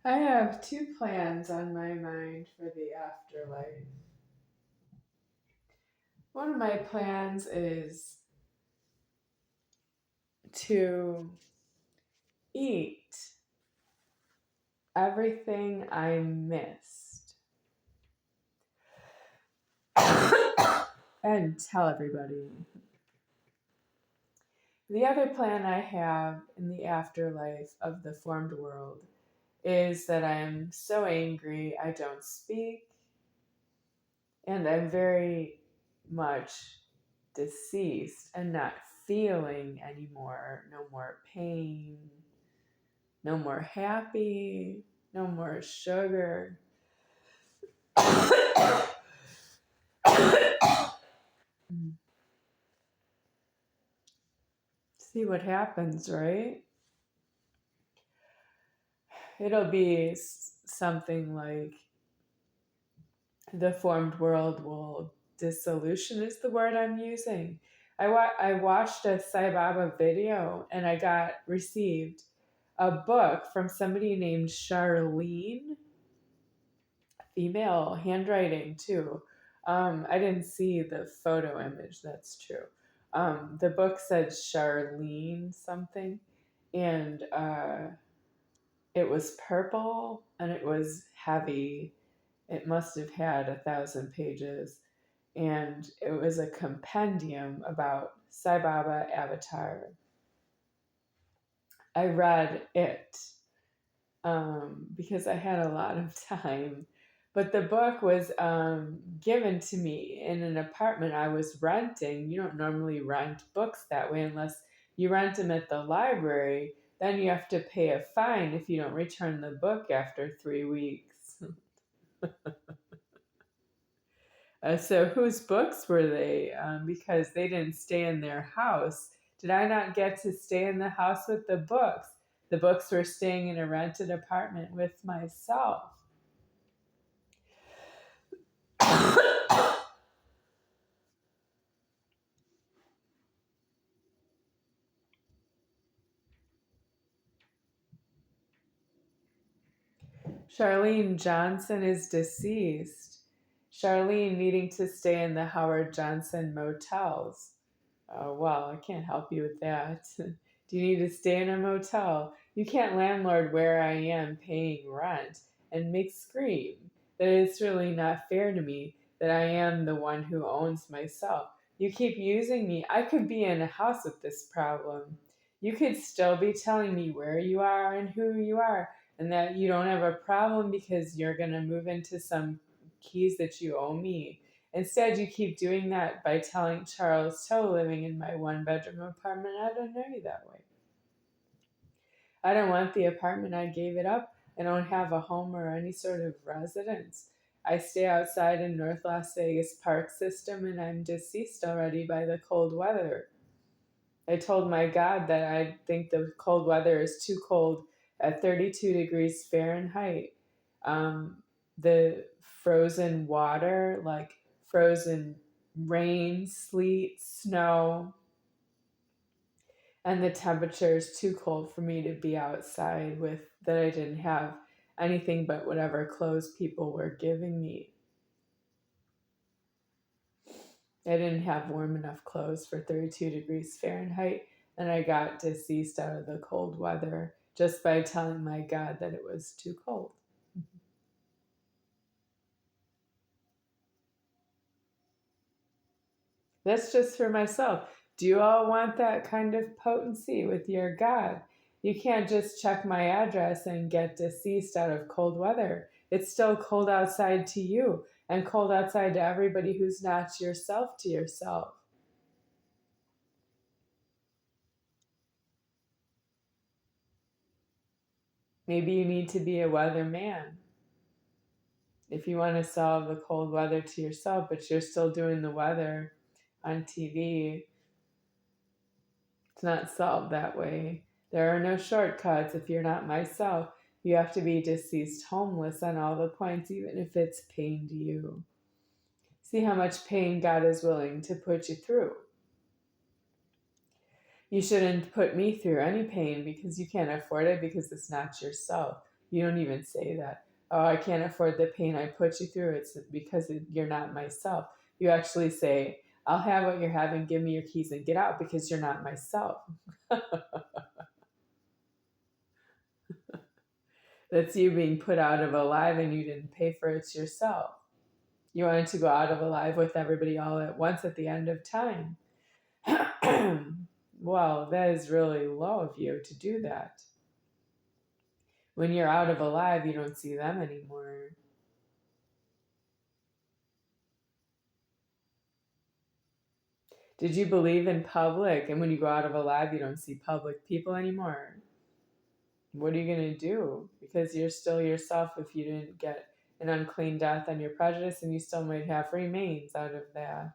I have two plans on my mind for the afterlife. One of my plans is to eat everything I missed and tell everybody. The other plan I have in the afterlife of the formed world is that I'm so angry I don't speak, and I'm very much deceased and not feeling anymore. No more pain, no more happy, no more sugar. See what happens, right? It'll be something like the formed world will dissolution is the word I'm using. I watched a Sai Baba video and I received a book from somebody named Charlene, female handwriting too. I didn't see the photo image, that's true. The book said Charlene something, and it was purple and it was heavy. It must have had 1,000 pages, and it was a compendium about Sai Baba Avatar. I read it because I had a lot of time. But the book was given to me in an apartment I was renting. You don't normally rent books that way unless you rent them at the library. Then you have to pay a fine if you don't return the book after 3 weeks. So whose books were they? Because they didn't stay in their house. Did I not get to stay in the house with the books? The books were staying in a rented apartment with myself. Charlene Johnson is deceased. Charlene needing to stay in the Howard Johnson motels. Oh, well, I can't help you with that. Do you need to stay in a motel? You can't landlord where I am paying rent and make scream that it's really not fair to me that I am the one who owns myself. You keep using me. I could be in a house with this problem. You could still be telling me where you are and who you are, and that you don't have a problem because you're going to move into some keys that you owe me. Instead, you keep doing that by telling Charles Toe living in my one-bedroom apartment, I don't know you that way. I don't want the apartment. I gave it up. I don't have a home or any sort of residence. I stay outside in North Las Vegas park system, and I'm deceased already by the cold weather. I told my God that I think the cold weather is too cold at 32 degrees Fahrenheit. The frozen water, like frozen rain, sleet, snow, and the temperature is too cold for me to be outside with, that I didn't have anything but whatever clothes people were giving me. I didn't have warm enough clothes for 32 degrees Fahrenheit, and I got deceased out of the cold weather just by telling my God that it was too cold. That's just for myself. Do you all want that kind of potency with your God? You can't just check my address and get deceased out of cold weather. It's still cold outside to you and cold outside to everybody who's not yourself to yourself. Maybe you need to be a weatherman if you want to solve the cold weather to yourself, but you're still doing the weather on TV. It's not solved that way. There are no shortcuts. If you're not myself, you have to be deceased homeless on all the points, even if it's pain to you. See how much pain God is willing to put you through. You shouldn't put me through any pain because you can't afford it because it's not yourself. You don't even say that. Oh, I can't afford the pain I put you through. It's because you're not myself. You actually say, I'll have what you're having. Give me your keys and get out because you're not myself. That's you being put out of alive and you didn't pay for it yourself. You wanted to go out of alive with everybody all at once at the end of time. Well, that is really low of you to do that. When you're out of alive, you don't see them anymore. Did you believe in public? And when you go out of alive, you don't see public people anymore. What are you going to do? Because you're still yourself if you didn't get an unclean death on your prejudice, and you still might have remains out of that.